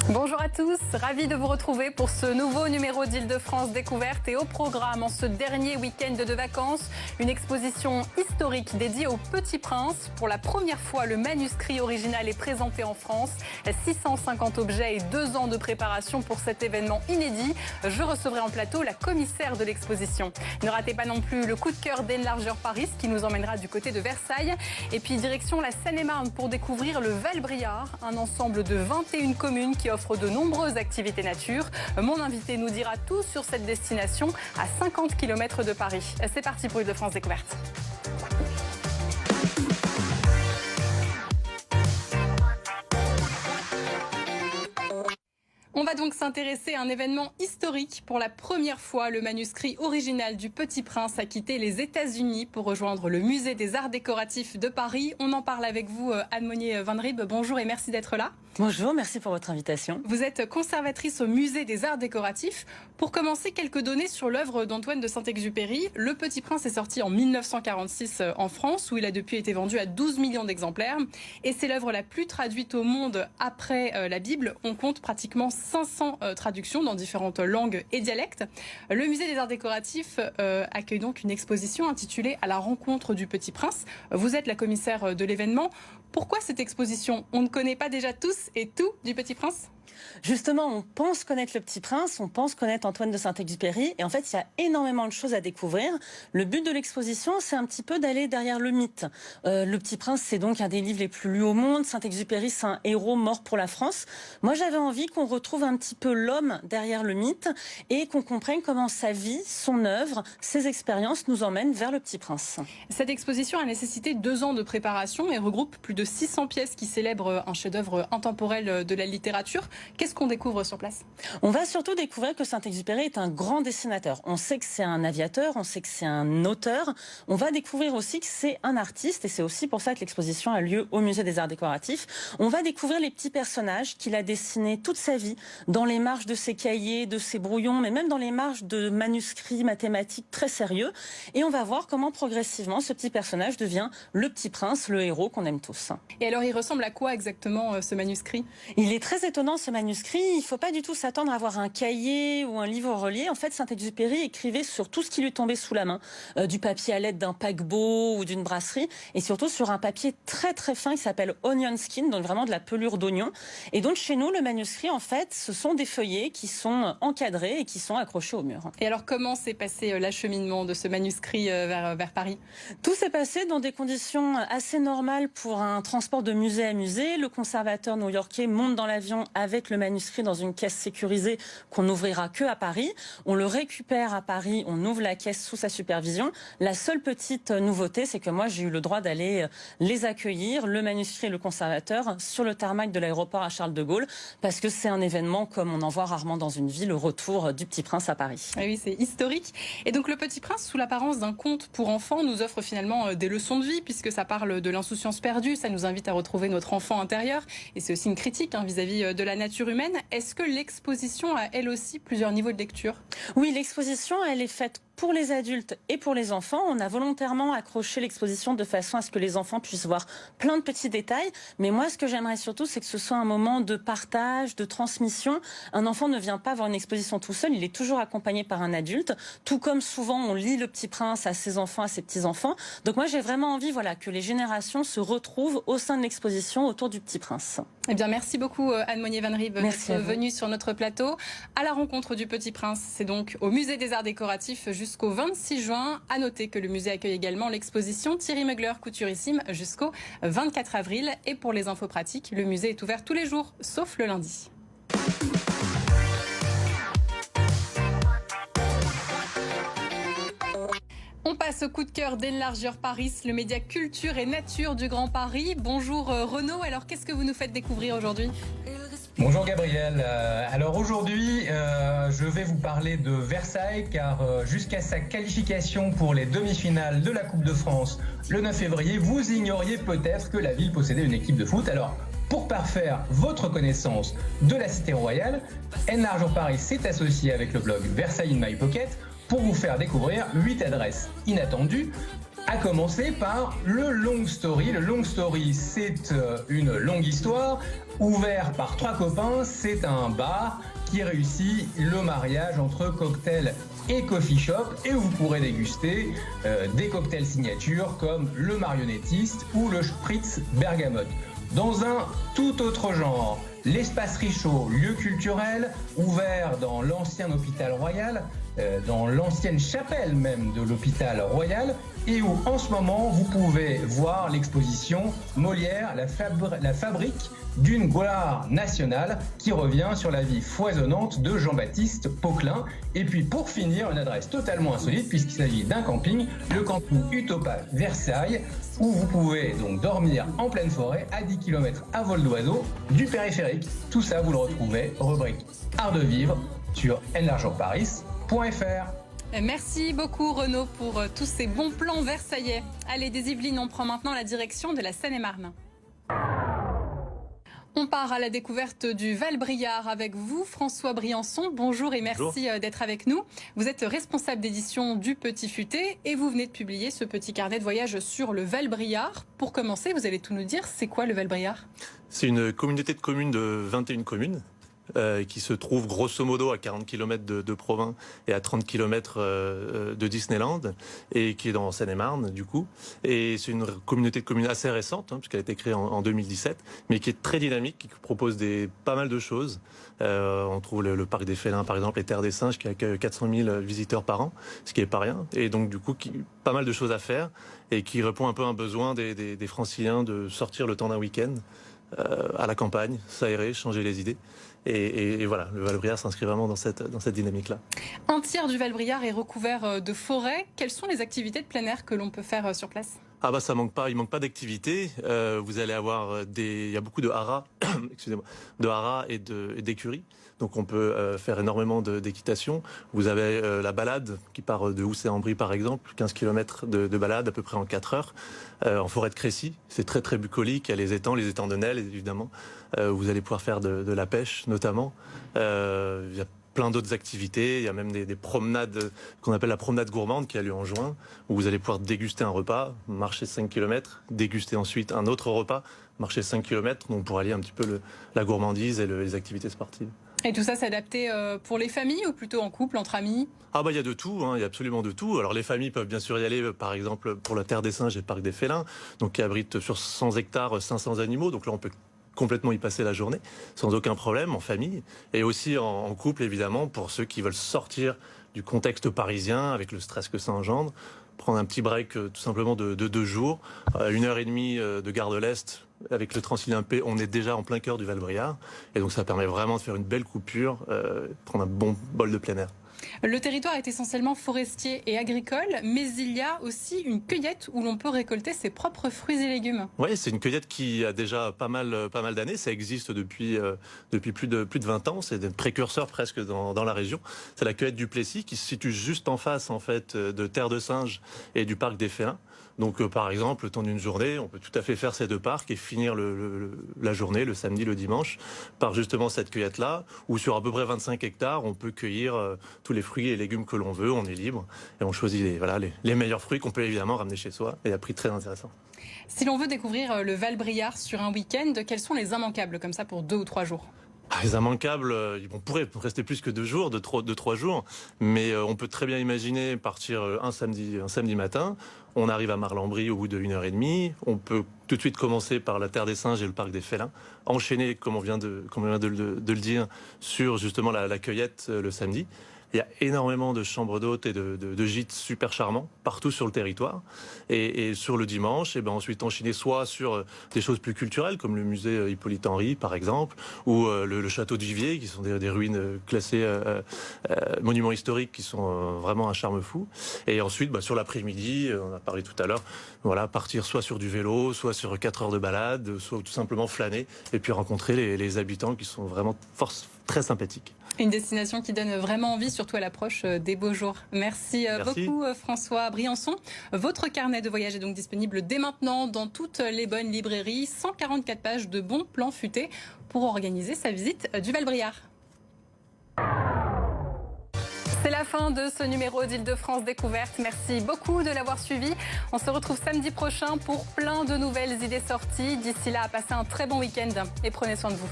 Bonjour à tous, ravi de vous retrouver pour ce nouveau numéro d'Île-de-France Découverte et au programme en ce dernier week-end de vacances, une exposition historique dédiée au Petit Prince. Pour la première fois, le manuscrit original est présenté en France. 650 objets et 2 ans de préparation pour cet événement inédit. Je recevrai en plateau la commissaire de l'exposition. Ne ratez pas non plus le coup de cœur d'Enlargeur Paris qui nous emmènera du côté de Versailles. Et puis direction la Seine-et-Marne pour découvrir le Val-Briard, un ensemble de 21 communes qui offre de nombreuses activités nature. Mon invité nous dira tout sur cette destination à 50 km de Paris. C'est parti pour Île-de-France Découverte. On va donc s'intéresser à un événement historique. Pour la première fois, le manuscrit original du Petit Prince a quitté les États-Unis pour rejoindre le musée des arts décoratifs de Paris. On en parle avec vous, Anne Monnier Van Riebe. Bonjour et merci d'être là. Bonjour, merci pour votre invitation. Vous êtes conservatrice au musée des arts décoratifs. Pour commencer, quelques données sur l'œuvre d'Antoine de Saint-Exupéry. Le Petit Prince est sorti en 1946 en France, où il a depuis été vendu à 12 millions d'exemplaires. Et c'est l'œuvre la plus traduite au monde après la Bible. On compte pratiquement 500 traductions dans différentes langues et dialectes. Le musée des arts décoratifs accueille donc une exposition intitulée « À la rencontre du Petit Prince ». Vous êtes la commissaire de l'événement. Pourquoi cette exposition? On ne connaît pas déjà tous et tout du Petit Prince? Justement, on pense connaître le Petit Prince, on pense connaître Antoine de Saint-Exupéry, et en fait, il y a énormément de choses à découvrir. Le but de l'exposition, c'est un petit peu d'aller derrière le mythe. Le Petit Prince, c'est donc un des livres les plus lus au monde. Saint-Exupéry, c'est un héros mort pour la France. Moi, j'avais envie qu'on retrouve un petit peu l'homme derrière le mythe et qu'on comprenne comment sa vie, son œuvre, ses expériences nous emmènent vers le Petit Prince. Cette exposition a nécessité 2 ans de préparation et regroupe plus de 600 pièces qui célèbrent un chef-d'œuvre intemporel de la littérature. Qu'est-ce qu'on découvre sur place? On va surtout découvrir que Saint-Exupéry est un grand dessinateur. On sait que c'est un aviateur, on sait que c'est un auteur. On va découvrir aussi que c'est un artiste et c'est aussi pour ça que l'exposition a lieu au musée des arts décoratifs. On va découvrir les petits personnages qu'il a dessinés toute sa vie dans les marges de ses cahiers, de ses brouillons, mais même dans les marges de manuscrits mathématiques très sérieux. Et on va voir comment progressivement ce petit personnage devient le Petit Prince, le héros qu'on aime tous. Et alors il ressemble à quoi exactement ce manuscrit? Il est très étonnant ce manuscrit. Il ne faut pas du tout s'attendre à avoir un cahier ou un livre relié. En fait, Saint-Exupéry écrivait sur tout ce qui lui tombait sous la main. Du papier à l'aide d'un paquebot ou d'une brasserie. Et surtout sur un papier très très fin qui s'appelle onion skin, donc vraiment de la pelure d'oignon. Et donc chez nous, le manuscrit, en fait, ce sont des feuillets qui sont encadrés et qui sont accrochés au mur. Et alors comment s'est passé l'acheminement de ce manuscrit vers Paris? Tout s'est passé dans des conditions assez normales pour un transport de musée à musée. Le conservateur new-yorkais monte dans l'avion avec le manuscrit dans une caisse sécurisée qu'on n'ouvrira que à Paris. On le récupère à Paris, on ouvre la caisse sous sa supervision. La seule petite nouveauté, c'est que moi j'ai eu le droit d'aller les accueillir, le manuscrit et le conservateur, sur le tarmac de l'aéroport à Charles de Gaulle, parce que c'est un événement comme on en voit rarement dans une vie, le retour du Petit Prince à Paris. Oui, c'est historique. Et donc le Petit Prince, sous l'apparence d'un conte pour enfants, nous offre finalement des leçons de vie, puisque ça parle de l'insouciance perdue, ça nous invite à retrouver notre enfant intérieur, et c'est aussi une critique vis-à-vis de la nature humaine. Est-ce que l'exposition a elle aussi plusieurs niveaux de lecture? Oui, l'exposition, elle est faite pour les adultes et pour les enfants. On a volontairement accroché l'exposition de façon à ce que les enfants puissent voir plein de petits détails. Mais moi, ce que j'aimerais surtout, c'est que ce soit un moment de partage, de transmission. Un enfant ne vient pas voir une exposition tout seul, il est toujours accompagné par un adulte. Tout comme souvent, on lit Le Petit Prince à ses enfants, à ses petits-enfants. Donc moi, j'ai vraiment envie que les générations se retrouvent au sein de l'exposition autour du Petit Prince. Eh bien, merci beaucoup Anne Monnier Van Riebe d'être venue sur notre plateau. À la rencontre du Petit Prince, c'est donc au musée des arts décoratifs jusqu'au 26 juin. À noter que le musée accueille également l'exposition Thierry Mugler Couturissime jusqu'au 24 avril. Et pour les infos pratiques, le musée est ouvert tous les jours, sauf le lundi. On passe au coup de cœur d'Enlargeur Paris, le média culture et nature du Grand Paris. Bonjour Renaud, alors qu'est-ce que vous nous faites découvrir aujourd'hui? Bonjour Gabriel, alors aujourd'hui je vais vous parler de Versailles car jusqu'à sa qualification pour les demi-finales de la Coupe de France le 9 février, vous ignoriez peut-être que la ville possédait une équipe de foot. Alors pour parfaire votre connaissance de la cité royale, Enlargeur Paris s'est associé avec le blog Versailles in My Pocket pour vous faire découvrir 8 adresses inattendues À commencer par le Long Story. Le Long Story, c'est une longue histoire ouvert par 3 copains. C'est un bar qui réussit le mariage entre cocktail et coffee shop, et où vous pourrez déguster des cocktails signatures comme le marionnettiste ou le spritz bergamote. Dans un tout autre genre, l'espace Richaud, lieu culturel ouvert dans l'ancien hôpital royal, dans l'ancienne chapelle même de l'hôpital royal, et où en ce moment vous pouvez voir l'exposition Molière, la fabrique d'une gloire nationale, qui revient sur la vie foisonnante de Jean-Baptiste Poquelin. Et puis pour finir, une adresse totalement insolite puisqu'il s'agit d'un camping, le camping Utopa Versailles, où vous pouvez donc dormir en pleine forêt à 10 km à vol d'oiseau du périphérique. Tout ça vous le retrouvez, rubrique Art de vivre, sur enlargeurparis.fr. Merci beaucoup Renaud pour tous ces bons plans versaillais. Allez, des Yvelines, on prend maintenant la direction de la Seine-et-Marne. On part à la découverte du Val-Briard avec vous, François Briançon. Bonjour et merci d'être avec nous. Vous êtes responsable d'édition du Petit Futé et vous venez de publier ce petit carnet de voyage sur le Val-Briard. Pour commencer, vous allez tout nous dire, c'est quoi le Val-Briard ? C'est une communauté de communes de 21 communes. Qui se trouve grosso modo à 40 km de Provins et à 30 km de Disneyland, et qui est dans Seine-et-Marne du coup. Et c'est une communauté de communes assez récente, puisqu'elle a été créée en 2017, mais qui est très dynamique, qui propose pas mal de choses. On trouve le parc des félins par exemple, les terres des singes qui accueillent 400 000 visiteurs par an, ce qui est pas rien. Et donc du coup, pas mal de choses à faire et qui répond un peu à un besoin des franciliens de sortir le temps d'un week-end à la campagne, s'aérer, changer les idées. Et voilà, le Val-Briard s'inscrit vraiment dans cette dynamique-là. Un tiers du Val-Briard est recouvert de forêt. Quelles sont les activités de plein air que l'on peut faire sur place ? Ah bah ça manque pas, il manque pas d'activités. Vous allez avoir il y a beaucoup de haras, excusez-moi, de haras et d'écuries. Donc on peut faire énormément d'équitation. Vous avez la balade qui part de Housset-en-Brie par exemple, 15 km de balade à peu près en 4 heures, en forêt de Crécy. C'est très très bucolique, il y a les étangs de Nesle évidemment. Vous allez pouvoir faire de la pêche notamment. Il y a plein d'autres activités, il y a même des promenades qu'on appelle la promenade gourmande qui a lieu en juin, où vous allez pouvoir déguster un repas, marcher 5 km, déguster ensuite un autre repas, marcher 5 km, donc pour allier un petit peu la gourmandise et les activités sportives. Et tout ça, c'est adapté pour les familles ou plutôt en couple, entre amis ? Ah bah il y a de tout, il y a absolument de tout. Alors les familles peuvent bien sûr y aller, par exemple pour la Terre des Singes et le Parc des Félins, donc qui abrite sur 100 hectares 500 animaux, donc là on peut complètement y passer la journée, sans aucun problème, en famille, et aussi en couple évidemment, pour ceux qui veulent sortir du contexte parisien avec le stress que ça engendre, prendre un petit break tout simplement de 2 jours, 1h30 de Gare de l'Est. Avec le Transilien P, on est déjà en plein cœur du Val-Briard. Et donc ça permet vraiment de faire une belle coupure, prendre un bon bol de plein air. Le territoire est essentiellement forestier et agricole, mais il y a aussi une cueillette où l'on peut récolter ses propres fruits et légumes. Oui, c'est une cueillette qui a déjà pas mal d'années. Ça existe depuis plus de 20 ans. C'est des précurseurs presque dans la région. C'est la cueillette du Plessis qui se situe juste en face en fait de Terre de Singes et du Parc des Félins. Donc par exemple, le temps d'une journée, on peut tout à fait faire ces 2 parcs et finir la journée, le samedi, le dimanche, par justement cette cueillette-là, où sur à peu près 25 hectares, on peut cueillir tous les fruits et légumes que l'on veut, on est libre, et on choisit les meilleurs fruits qu'on peut évidemment ramener chez soi, et à prix très intéressant. Si l'on veut découvrir le Val-Briard sur un week-end, quels sont les immanquables comme ça pour 2 ou 3 jours ? Les immanquables, on pourrait rester plus que 2 jours, 2-3 jours, mais on peut très bien imaginer partir un samedi matin. On arrive à Marle-en-Brie au bout de 1h30. On peut tout de suite commencer par la Terre des Singes et le Parc des Félins. Enchaîner, comme on vient de le dire, sur justement la cueillette le samedi. Il y a énormément de chambres d'hôtes et de gîtes super charmants partout sur le territoire. Et sur le dimanche, ensuite enchaîner soit sur des choses plus culturelles, comme le musée Hippolyte-Henry, par exemple, ou le château de Viviers, qui sont des ruines classées monuments historiques, qui sont vraiment un charme fou. Et ensuite, sur l'après-midi, on a parlé tout à l'heure, partir soit sur du vélo, soit sur 4 heures de balade, soit tout simplement flâner, et puis rencontrer les habitants qui sont vraiment très sympathiques. Une destination qui donne vraiment envie, surtout à l'approche des beaux jours. Merci beaucoup François Briançon. Votre carnet de voyage est donc disponible dès maintenant dans toutes les bonnes librairies. 144 pages de bons plans futés pour organiser sa visite du Val-Briard. C'est la fin de ce numéro d'Île-de-France Découverte. Merci beaucoup de l'avoir suivi. On se retrouve samedi prochain pour plein de nouvelles idées sorties. D'ici là, passez un très bon week-end et prenez soin de vous.